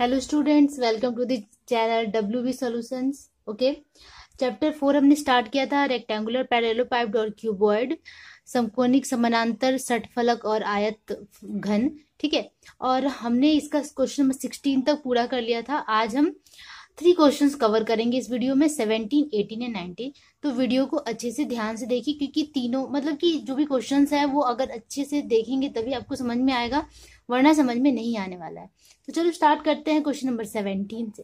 Hello students, welcome to the channel WB solutions. Okay, chapter 4 हमने start किया था, rectangular parallelepiped और cuboid, समकोनिक समानांतर षटफलक और आयत घन। ठीक है, और हमने इसका क्वेश्चन नंबर 16 तक पूरा कर लिया था। आज हम 3 क्वेश्चंस कवर करेंगे इस वीडियो में, 17, 18 एंड 19। तो वीडियो को अच्छे से ध्यान से देखिए, क्योंकि तीनों मतलब कि जो भी क्वेश्चंस है वो अगर अच्छे से देखेंगे तभी आपको समझ में आएगा, वरना समझ में नहीं आने वाला है। तो चलो स्टार्ट करते हैं क्वेश्चन नंबर 17 से।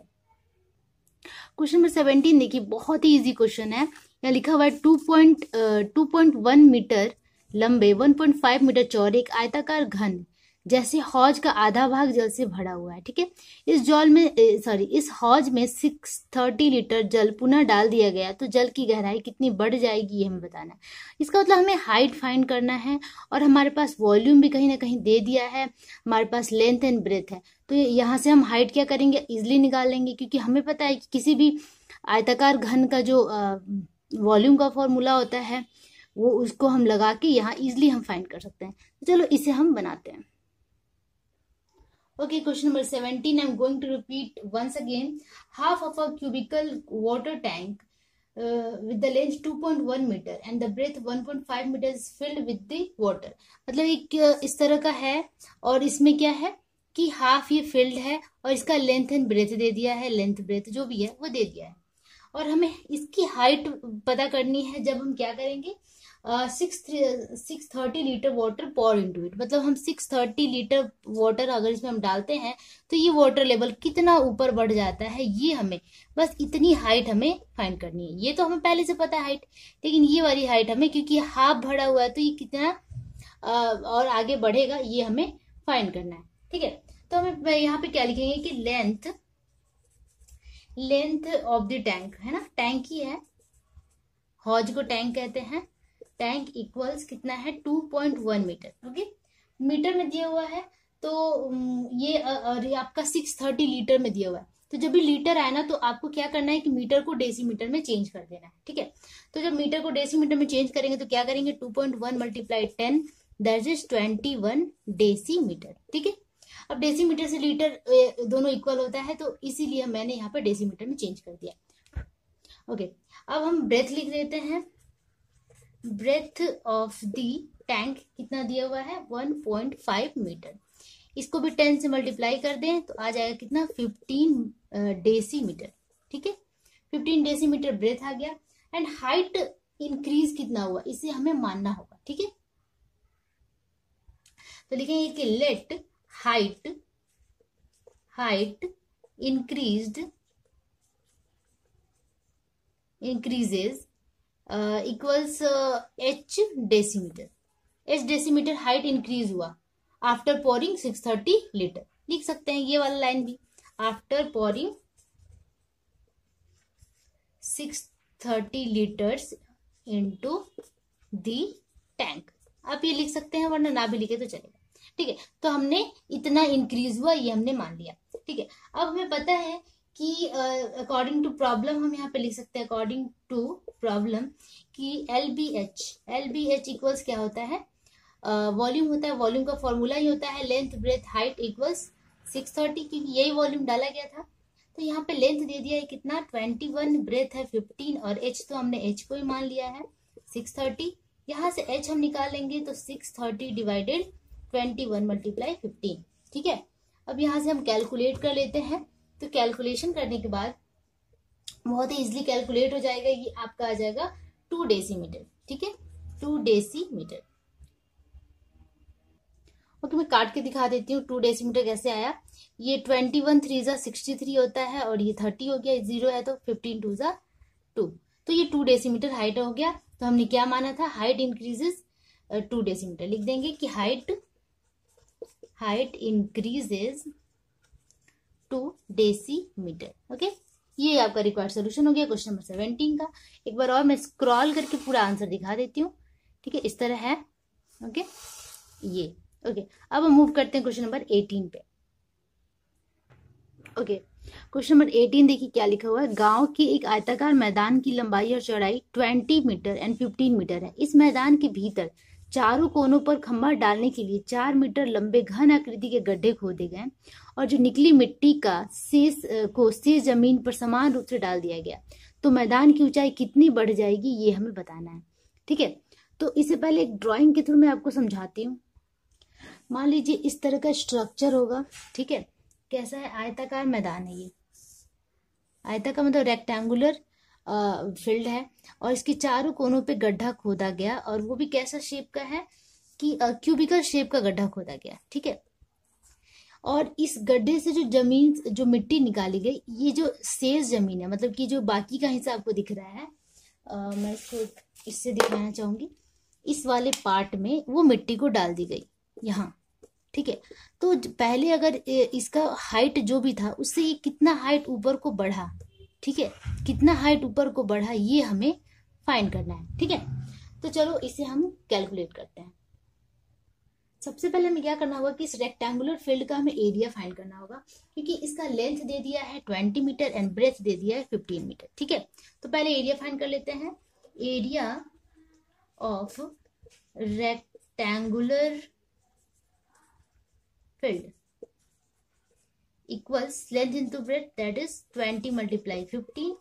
क्वेश्चन नंबर 17 देखिए, बहुत ही इजी क्वेश्चन है। यहाँ लिखा हुआ है 2.1 मीटर लंबे 1.5 मीटर चौड़े एक आयताकार घन जैसे हौज का आधा भाग जल से भरा हुआ है। ठीक है, इस हौज में 630 लीटर जल पुनः डाल दिया गया तो जल की गहराई कितनी बढ़ जाएगी, ये हमें बताना है। इसका मतलब हमें हाइट फाइंड करना है, और हमारे पास वॉल्यूम भी कहीं ना कहीं दे दिया है, हमारे पास लेंथ एंड ब्रेथ है। तो यहाँ से हम हाइट क्या करेंगे, इजिली निकाल लेंगे, क्योंकि हमें पता है कि किसी भी आयताकार घन का जो वॉल्यूम का फॉर्मूला होता है वो उसको हम लगा के यहाँ इजिली हम फाइंड कर सकते हैं। तो चलो इसे हम बनाते हैं। Okay, question number 17. I'm going to repeat once again. Half of a cubical water tank with the length 2.1 meter and the breadth 1.5 meter is filled with the water. मतलब एक इस तरह का है, और इसमें क्या है कि हाफ ये फिल्ड है और इसका लेंथ एंड ब्रेथ दे दिया है, लेंथ ब्रेथ जो भी है वो दे दिया है, और हमें इसकी हाइट पता करनी है। जब हम क्या करेंगे, 630 लीटर वाटर पॉर इनटू इट, मतलब हम 630 लीटर वाटर अगर इसमें हम डालते हैं तो ये वाटर लेवल कितना ऊपर बढ़ जाता है, ये हमें बस इतनी हाइट हमें फाइंड करनी है। ये तो हमें पहले से पता है हाइट, लेकिन ये वाली हाइट हमें, क्योंकि हाफ भरा हुआ है तो ये कितना और आगे बढ़ेगा ये हमें फाइंड करना है। ठीक है, तो हमें यहाँ पे क्या लिखेंगे कि लेंथ ऑफ द टैंक है ना, टैंक ही है, हौज को टैंक कहते हैं। टैंक इक्वल्स कितना है, 2.1 मीटर। ओके, मीटर में दिया हुआ है, तो ये आपका 630 लीटर में दिया हुआ है। तो जब भी लीटर आए ना तो आपको क्या करना है कि मीटर को डेसीमीटर में चेंज कर देना है। ठीक है, तो जब मीटर को डेसीमीटर में चेंज करेंगे तो क्या करेंगे, 2.1 मल्टीप्लाई 10 दैट इज 21 डेसीमीटर। ठीक है, अब डेसीमीटर से लीटर दोनों इक्वल होता है, तो इसीलिए मैंने यहाँ पर डेसीमीटर में चेंज कर दिया। ओके, अब हम ब्रेथ लिख देते हैं। ब्रेथ ऑफ द टैंक कितना दिया हुआ है, 1.5 मीटर। इसको भी 10 से मल्टीप्लाई कर दें तो आ जाएगा कितना, 15 डेसीमीटर। ठीक है, 15 डेसीमीटर ब्रेथ आ गया। एंड हाइट इंक्रीज कितना हुआ, इसे हमें मानना होगा। ठीक है, तो लिखेंगे कि let height increases equals h decimetre. h decimetre height increase हुआ आफ्टर पोरिंग 630 लीटर। लिख सकते हैं ये वाला लाइन भी, after pouring 630 litres into the tank. आप ये लिख सकते हैं, वरना ना भी लिखे तो चलेगा। ठीक है, तो हमने इतना इंक्रीज हुआ ये हमने मान लिया। ठीक है, अब हमें पता है कि अकॉर्डिंग टू प्रॉब्लम हम यहाँ पे लिख सकते हैं, अकॉर्डिंग टू प्रॉब्लम कि LBH इक्वल्स क्या होता है, वॉल्यूम होता है। वॉल्यूम का फॉर्मूला ही होता है लेंथ ब्रेथ हाइट इक्वल्स 630, क्योंकि यही वॉल्यूम डाला गया था। तो यहाँ पे लेंथ दे दिया है कितना, 21, ब्रेथ है 15, और h तो हमने h को ही मान लिया है 630। यहाँ से h हम निकाल लेंगे तो 630 डिवाइडेड 21 मल्टीप्लाई 15। ठीक है, अब यहाँ से हम कैलकुलेट कर लेते हैं। तो कैलकुलेशन करने के बाद बहुत ही इजीली कैलकुलेट हो जाएगा, ये आपका आ जाएगा 2 डेसीमीटर। ठीक है, 2 डेसीमीटर। ओके, मैं काट के दिखा देती हूँ 2 डेसीमीटर कैसे आया। ये 21 3 जा 63 होता है, और ये 30 हो गया, 0 है तो 15 2 जा 2, तो ये 2 डेसीमीटर हाइट हो गया। तो हमने क्या माना था, हाइट इंक्रीजेस 2 डेसीमीटर। लिख देंगे कि हाइट इंक्रीजेस 2 डेसीमीटर। ओके, ये आपका रिक्वायर्ड सोल्यूशन हो गया क्वेश्चन नंबर 17 का। एक बार और मैं स्क्रॉल करके पूरा आंसर दिखा देती हूँ। ठीक है, इस तरह है। ओके, ये ओके, अब हम मूव करते हैं क्वेश्चन नंबर 18 पे। ओके, क्वेश्चन नंबर 18 देखिए क्या लिखा हुआ है। गांव के एक आयताकार मैदान की लंबाई और चौड़ाई 20 मीटर एंड 15 मीटर है। इस मैदान के भीतर चारों कोनों पर खंभा डालने के लिए 4 मीटर लंबे घन आकृति के गड्ढे खोदे गए और जो निकली मिट्टी का शेष जमीन पर समान रूप से डाल दिया गया। तो मैदान की ऊंचाई कितनी बढ़ जाएगी ये हमें बताना है। ठीक है, तो इससे पहले एक ड्राइंग के थ्रू मैं आपको समझाती हूँ। मान लीजिए इस तरह का स्ट्रक्चर होगा। ठीक है, कैसा है, आयताकार मैदान है ये। आयताकार मतलब रेक्टेंगुलर फील्ड है और इसके चारों कोनों पे गड्ढा खोदा गया और वो भी कैसा शेप का है कि क्यूबिकल शेप का गड्ढा खोदा गया। ठीक है, और इस गड्ढे से जो मिट्टी निकाली गई, ये जो शेष जमीन है, मतलब कि जो बाकी का हिस्सा आपको दिख रहा है, मैं इसको इससे दिखाना चाहूंगी। इस वाले पार्ट में वो मिट्टी को डाल दी गई यहाँ। ठीक है, तो पहले अगर इसका हाइट जो भी था उससे ये कितना हाइट ऊपर को बढ़ा। ठीक है, कितना हाइट ऊपर को बढ़ा ये हमें फाइंड करना है। ठीक है, तो चलो इसे हम कैलकुलेट करते हैं। सबसे पहले हमें क्या करना होगा कि इस रेक्टेंगुलर फील्ड का हमें एरिया फाइंड करना होगा, क्योंकि इसका लेंथ दे दिया है 20 मीटर एंड ब्रेथ दे दिया है 15 मीटर। ठीक है, तो पहले एरिया फाइंड कर लेते हैं। Area of rectangular field equals length into breadth, that is 20 multiply 15।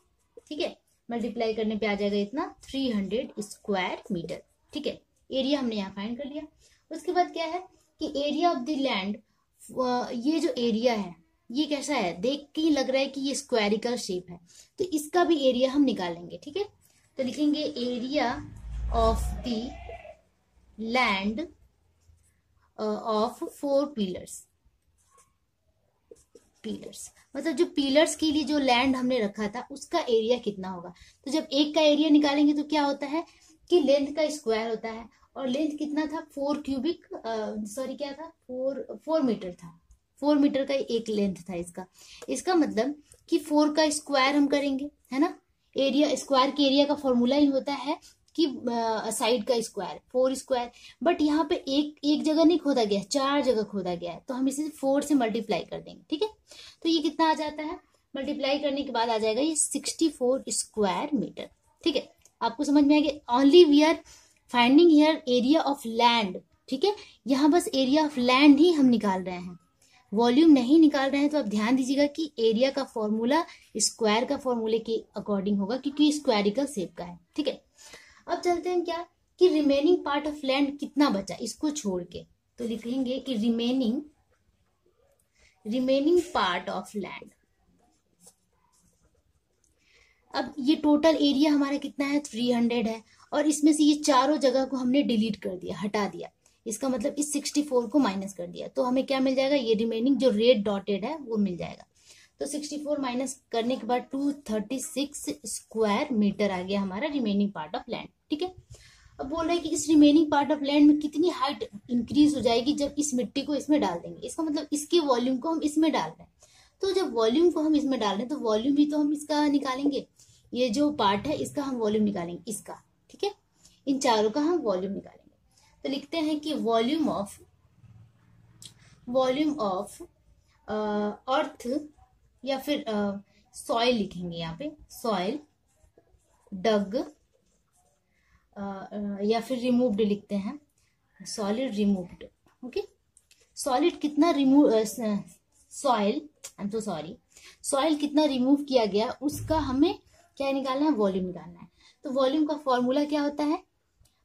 ठीक है, मल्टीप्लाई करने पे आ जाएगा इतना 300 स्क्वायर मीटर। ठीक है, एरिया हमने यहाँ फाइंड कर लिया। उसके बाद क्या है कि एरिया ऑफ द लैंड, ये जो एरिया है ये कैसा है, देख के ही लग रहा है कि ये स्क्वायरिकल शेप है, तो इसका भी एरिया हम निकालेंगे। ठीक है, तो लिखेंगे area of the land of 4 pillars. मतलब जो पिलर्स के लिए जो लैंड हमने रखा था उसका एरिया कितना होगा। तो जब एक का एरिया निकालेंगे तो क्या होता है कि लेंथ का स्क्वायर होता है, और लेंथ कितना था 4 मीटर था। 4 मीटर का एक लेंथ था इसका मतलब कि 4 का स्क्वायर हम करेंगे, है ना। एरिया, स्क्वायर के एरिया का फॉर्मूला ही होता है कि साइड का स्क्वायर 4 स्क्वायर। बट यहाँ पे एक जगह नहीं खोदा गया, 4 जगह खोदा गया है, तो हम इसे 4 से मल्टीप्लाई कर देंगे। ठीक है, तो ये कितना आ जाता है, मल्टीप्लाई करने के बाद आ जाएगा ये 64 स्क्वायर मीटर। ठीक है, आपको समझ में आ गया। Only we are finding here area of land. ठीक है, यहाँ बस एरिया ऑफ लैंड ही हम निकाल रहे हैं, वॉल्यूम नहीं निकाल रहे हैं। तो आप ध्यान दीजिएगा कि एरिया का फॉर्मूला स्क्वायर का फॉर्मूले के अकॉर्डिंग होगा, क्योंकि स्क्वायरिकल शेप का है। ठीक है, अब चलते हैं क्या कि रिमेनिंग पार्ट ऑफ लैंड कितना बचा इसको छोड़ के, तो लिखेंगे कि रिमेनिंग पार्ट ऑफ लैंड। अब ये टोटल एरिया हमारा कितना है 300 है, और इसमें से ये चारों जगह को हमने डिलीट कर दिया, हटा दिया। इसका मतलब इस 64 को माइनस कर दिया, तो हमें क्या मिल जाएगा, ये रिमेनिंग जो रेड डॉटेड है वो मिल जाएगा। तो 64 माइनस करने के बाद 236 स्क्वायर मीटर आ गया हमारा रिमेनिंग पार्ट ऑफ लैंड। ठीक है, अब बोल रहे हैं कि इस रिमेनिंग पार्ट ऑफ लैंड में कितनी हाइट इंक्रीज हो जाएगी जब इस मिट्टी को इसमें डाल देंगे। इसका मतलब इसके वॉल्यूम को हम इसमें डाल रहे हैं, तो जब वॉल्यूम को हम इसमें डाल रहे हैं तो वॉल्यूम भी तो हम इसका निकालेंगे, ये जो पार्ट है इसका हम वॉल्यूम निकालेंगे इसका। ठीक है, इन चारों का हम वॉल्यूम निकालेंगे। तो लिखते हैं कि वॉल्यूम ऑफ अर्थ या फिर सॉइल लिखेंगे यहाँ पे, सॉइल डग या फिर रिमूव्ड लिखते हैं, सॉलिड रिमूव्ड। ओके, सॉलिड कितना रिमूव, सॉइल कितना रिमूव किया गया उसका हमें क्या निकालना है, वॉल्यूम निकालना है। तो वॉल्यूम का फॉर्मूला क्या होता है,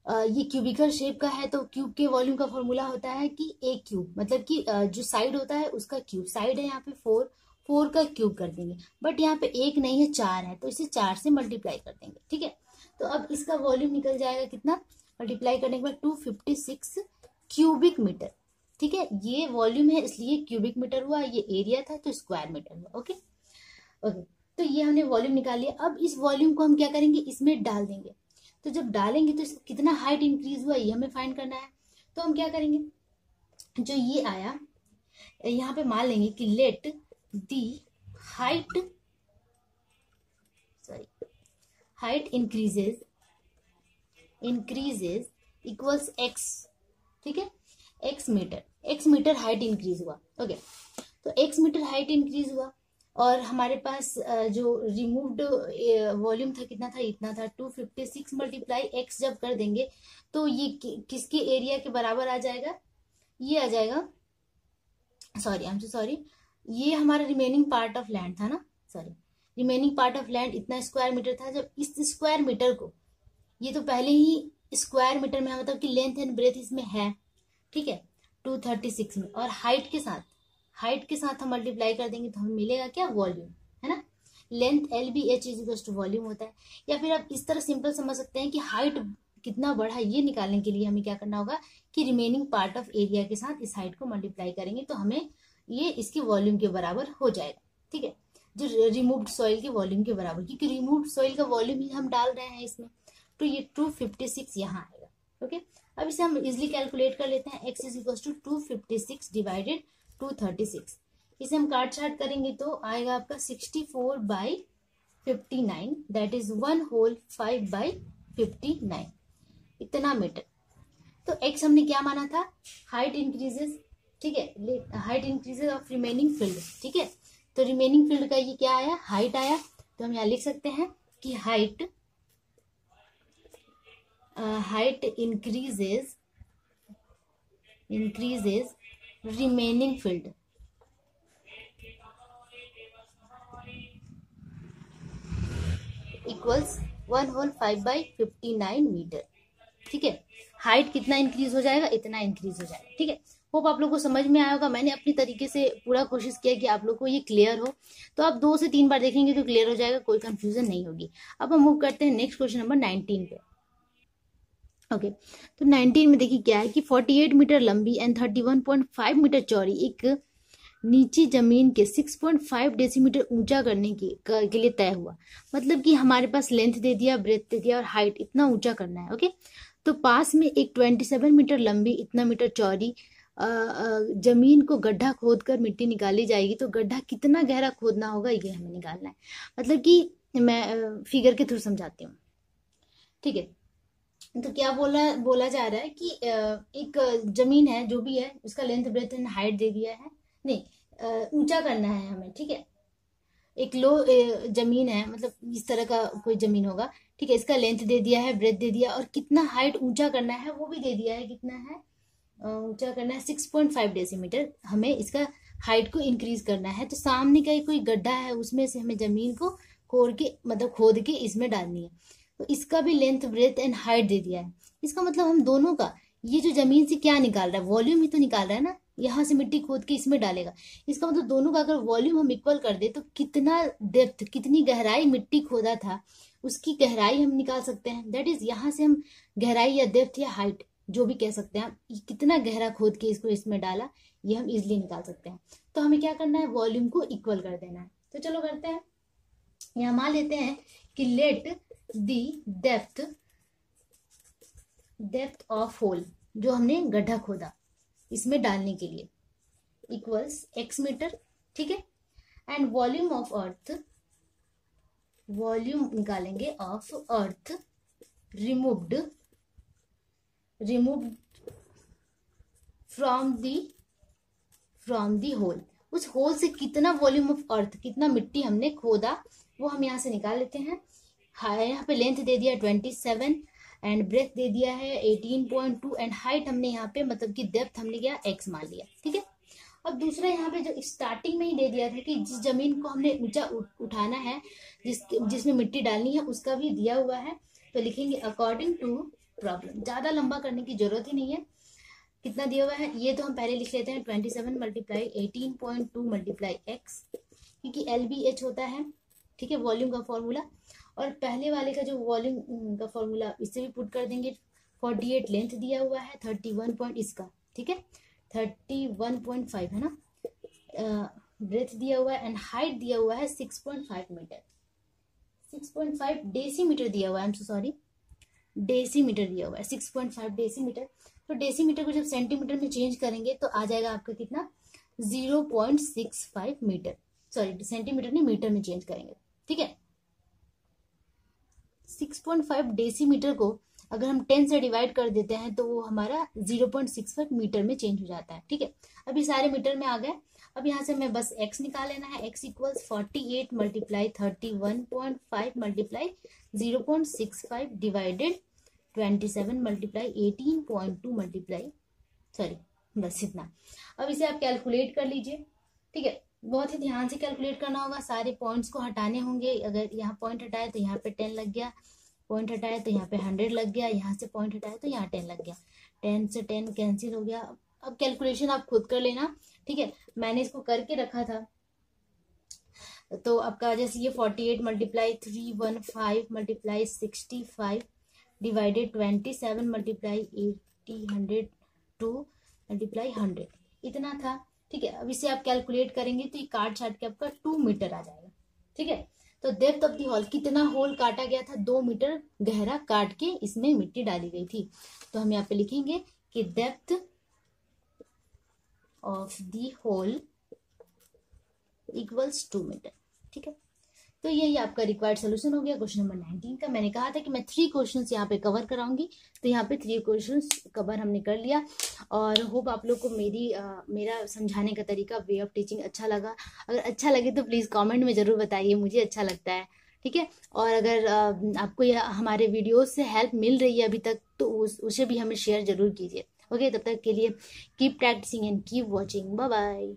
ये क्यूबिकल शेप का है तो क्यूब के वॉल्यूम का फॉर्मूला होता है कि ए क्यूब, मतलब कि जो साइड होता है उसका क्यूब। साइड है यहाँ पे 4 का क्यूब कर देंगे, बट यहाँ पे 1 नहीं है 4 है, तो इसे 4 से मल्टीप्लाई कर देंगे। ठीक है, तो अब इसका वॉल्यूम निकल जाएगा कितना, मल्टीप्लाई करने के बाद 256 क्यूबिक मीटर। ठीक है, ये वॉल्यूम है इसलिए क्यूबिक मीटर हुआ, ये एरिया था तो स्क्वायर मीटर हुआ। ओके, तो ये हमने वॉल्यूम निकाल लिया। अब इस वॉल्यूम को हम क्या करेंगे, इसमें डाल देंगे। तो जब डालेंगे तो कितना हाइट इंक्रीज हुआ ये हमें फाइंड करना है। तो हम क्या करेंगे, जो ये आया यहाँ पे मान लेंगे कि लेट दी हाइट इंक्रीजेज इक्वल्स x। ठीक है, x मीटर हाइट इंक्रीज हुआ। ओके, तो x मीटर हाइट इंक्रीज हुआ। और हमारे पास जो रिमूव्ड वॉल्यूम था कितना था, इतना था। 256 मल्टीप्लाई एक्स जब कर देंगे तो ये किसके एरिया के बराबर आ जाएगा, ये आ जाएगा, sorry I am so sorry, ये हमारा रिमेनिंग पार्ट ऑफ लैंड था ना, sorry, remaining part of land इतना स्क्वायर मीटर था। जब इस स्क्वायर मीटर को, ये तो पहले ही स्क्वायर मीटर में है, मतलब कि लेंथ एंड ब्रेथ इसमें है, ठीक है, 236 में, और हाइट के साथ हम मल्टीप्लाई कर देंगे तो हमें मिलेगा क्या, वॉल्यूम, है ना। Length L B H is to volume होता है। या फिर आप इस तरह सिंपल समझ सकते हैं कि हाइट कितना बढ़ा ये निकालने के लिए हमें क्या करना होगा कि रिमेनिंग पार्ट ऑफ एरिया के साथ इस हाइट को मल्टीप्लाई करेंगे तो हमें ये इसके वॉल्यूम के बराबर हो जाएगा, ठीक है, जो रिमूव्ड सॉइल के वॉल्यूम के बराबर, क्योंकि रिमूव्ड सॉइल का वॉल्यूम ही हम डाल रहे हैं इसमें, तो ये 256 यहाँ आएगा। ओके, अब इसे हम इजिली कैलकुलेट कर लेते हैं। x is equal to 256 divided 236, इसे हम काट छाट करेंगे तो आएगा आपका 64/59, दैट इज 1/5/59, इतना मीटर। तो x हमने क्या माना था, हाइट इंक्रीजेस, ठीक है, height increases of remaining field, ठीक है, तो रिमेनिंग फील्ड का ये क्या आया, हाइट आया। तो हम यहाँ लिख सकते हैं कि height increases remaining field equals 1/5/59 metre, ठीक है। हाइट कितना इंक्रीज हो जाएगा, इतना इंक्रीज हो जाएगा, ठीक है। होप आप लोग को समझ में आया होगा। मैंने अपनी तरीके से पूरा कोशिश किया कि आप लोग को ये क्लियर हो, तो आप 2 से 3 बार देखेंगे तो क्लियर हो जाएगा, कोई कंफ्यूजन नहीं होगी। अब हम मूव करते हैं नेक्स्ट क्वेश्चन नंबर 19 पे। ओके, तो 19 में देखिए क्या है कि 48 मीटर लंबी एंड 31.5 मीटर चौड़ी एक नीची जमीन के 6.5 डेसीमीटर ऊंचा करने के लिए तय हुआ। मतलब कि हमारे पास लेंथ दे दिया, ब्रेथ दे दिया और हाइट इतना ऊंचा करना है। ओके, तो पास में एक 27 मीटर लंबी, इतना मीटर चौड़ी जमीन को गड्ढा खोद कर मिट्टी निकाली जाएगी। तो गड्ढा कितना गहरा खोदना होगा ये हमें निकालना है। मतलब कि मैं फिगर के थ्रू समझाती हूँ, ठीक है। तो क्या बोला जा रहा है कि एक जमीन है, जो भी है उसका लेंथ ब्रेथ एंड हाइट दे दिया है, नहीं ऊंचा करना है हमें, ठीक है। एक लो जमीन है, मतलब इस तरह का कोई जमीन होगा, ठीक है, इसका लेंथ दे दिया है, ब्रेथ दे दिया, और कितना हाइट ऊंचा करना है वो भी दे दिया है। कितना है ऊंचा करना है 6.5 डेसीमीटर, हमें इसका हाइट को इंक्रीज करना है। तो सामने का कोई गड्ढा है, उसमें से हमें जमीन को खोद के इसमें डालनी है। तो इसका भी लेंथ ब्रेथ एंड हाइट दे दिया है। इसका मतलब हम दोनों का, ये जो जमीन से क्या निकाल रहा है, वॉल्यूम ही तो निकाल रहा है ना, यहाँ से मिट्टी खोद के इसमें डालेगा। इसका मतलब दोनों का अगर वॉल्यूम हम इक्वल कर दे तो कितना डेप्थ, कितनी गहराई मिट्टी खोदा था, उसकी गहराई हम निकाल सकते हैं। दैट इज यहाँ से हम गहराई या डेप्थ या हाइट जो भी कह सकते हैं, कितना गहरा खोद के इसको इसमें डाला, ये हम इजिली निकाल सकते हैं। तो हमें क्या करना है, वॉल्यूम को इक्वल कर देना है। तो चलो करते हैं। यहाँ मान लेते हैं कि let the depth of hole, जो हमने गड्ढा खोदा इसमें डालने के लिए, इक्वल्स x मीटर, ठीक है। And volume of earth, volume निकालेंगे of earth removed from the hole, उस होल से कितना वॉल्यूम ऑफ अर्थ, कितना मिट्टी हमने खोदा वो हम यहाँ से निकाल लेते हैं। यहाँ पे लेंथ दे दिया 27 एंड ब्रेथ दे दिया है 18.2 एंड हाइट हमने यहाँ पे, मतलब कि डेप्थ हमने क्या x मान लिया, ठीक है। अब दूसरा यहाँ पे जो स्टार्टिंग में ही दे दिया था कि जिस जमीन को हमने ऊंचा उठाना है, जिसमें मिट्टी डालनी है, उसका भी दिया हुआ है। तो लिखेंगे अकॉर्डिंग टू प्रॉब्लम, ज्यादा लंबा करने की जरूरत ही नहीं है। कितना दिया हुआ है ये तो हम पहले लिख लेते हैं, 27 मल्टीप्लाई 18.2 मल्टीप्लाई x, क्योंकि LBH होता है, ठीक है, वॉल्यूम का फॉर्मूला। और पहले वाले का जो वॉल्यूम का फॉर्मूला, इससे भी पुट कर देंगे। 48 लेंथ दिया हुआ है, 31 पॉइंट इसका, ठीक है, 31.5 है ना, ब्रेथ दिया हुआ है एंड हाइट दिया हुआ है 6.5 मीटर, 6.5 डेसीमीटर दिया हुआ है, I am so sorry, decimetre दिया हुआ है 6.5 डेसीमीटर। तो डेसीमीटर को जब सेंटीमीटर में चेंज करेंगे तो आ जाएगा आपका कितना, 0.65 मीटर, सॉरी सेंटीमीटर नहीं, मीटर में चेंज करेंगे, ठीक है। 6.5 डेसीमीटर को अगर हम 10 से डिवाइड कर देते हैं तो वो हमारा 0.65 मीटर में चेंज हो जाता है, ठीक है। अभी सारे मीटर में आ गए। अब यहाँ से हमें बस x निकाल लेना है। x equals 48 multiply 31.5 multiply 0.65 divided 27 multiply 18.2 multiply, sorry बस इतना। अब इसे आप कैलकुलेट कर लीजिए, ठीक है। बहुत ही ध्यान से कैलकुलेट करना होगा, सारे पॉइंट्स को हटाने होंगे। अगर यहाँ पॉइंट हटाए तो यहाँ पे 10 लग गया, पॉइंट हटाए तो यहाँ पे 100 लग गया, यहाँ से पॉइंट हटाए तो यहाँ 10 लग गया, 10 से 10 कैंसिल हो गया। अब कैलकुलेशन आप खुद कर लेना, ठीक है। मैंने इसको करके रखा था, तो आपका जैसे ये 48 multiply 315 multiply 65 divided 27 multiply 80 102 multiply 100 इतना था, ठीक है। अब इसे आप कैलकुलेट करेंगे तो ये काट छाट के आपका 2 मीटर आ जाएगा, ठीक है। तो डेप्थ ऑफ द होल, कितना होल काटा गया था, 2 मीटर गहरा काट के इसमें मिट्टी डाली गई थी। तो हम यहाँ पे लिखेंगे कि depth of the hole equals 2 metre, ठीक है। तो यही आपका रिक्वायर्ड सोल्यूशन हो गया क्वेश्चन नंबर 19 का। मैंने कहा था कि मैं 3 क्वेश्चंस यहाँ पे कवर कराऊंगी, तो यहाँ पे 3 क्वेश्चंस कवर हमने कर लिया। और होप आप लोग को मेरा समझाने का तरीका, वे ऑफ टीचिंग अच्छा लगा। अगर अच्छा लगे तो प्लीज़ कमेंट में ज़रूर बताइए, मुझे अच्छा लगता है, ठीक है। और अगर आपको यह हमारे वीडियोज़ से हेल्प मिल रही है अभी तक, तो उसे भी हमें शेयर ज़रूर कीजिए। ओके, तब तक के लिए keep practising and keep watching. Bye bye.